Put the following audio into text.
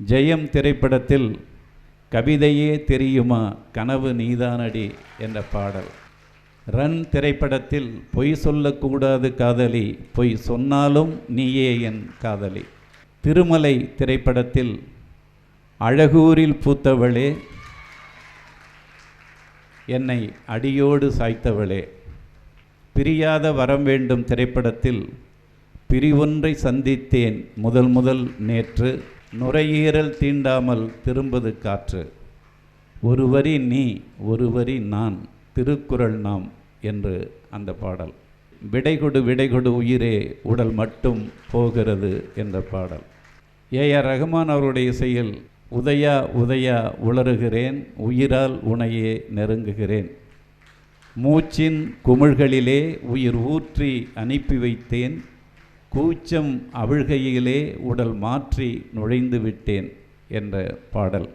ஜெயம் திரைப்படத்தில் கவிதையே தெரியுமா கனவு நீதானடி என்ற பாடல். ரன் திரைப்படத்தில் பொய் சொல்லக்கூடாது காதலி, பொய் சொன்னாலும் நீயே என் காதலி. திருமலை திரைப்படத்தில் அழகூரில் பூத்தவளே, என்னை அடியோடு சாய்த்தவளே. பிரியாத வரம் வேண்டும் திரைப்படத்தில் பிரிவொன்றை சந்தித்தேன் முதல் நேற்று, நுரையீரல் தீண்டாமல் திரும்பது காற்று. ஒரு வரி நீ ஒரு வரி நான், திருக்குறள் நாம் என்று அந்த பாடல். விடைகொடு விடைகொடு உயிரே உடல் மட்டும் போகிறது என்ற பாடல். ஏஆர் ரஹ்மான் அவருடைய இசையில் உதயா உதயா உளறுகிறேன், உயிரால் உனையே நெருங்குகிறேன். மூச்சின் குமிழ்களிலே உயிர் ஊற்றி அனுப்பி வைத்தேன், கூச்சம் அவிழ்கையிலே உடல் மாற்றி நுழைந்து விட்டேன் என்ற பாடல்.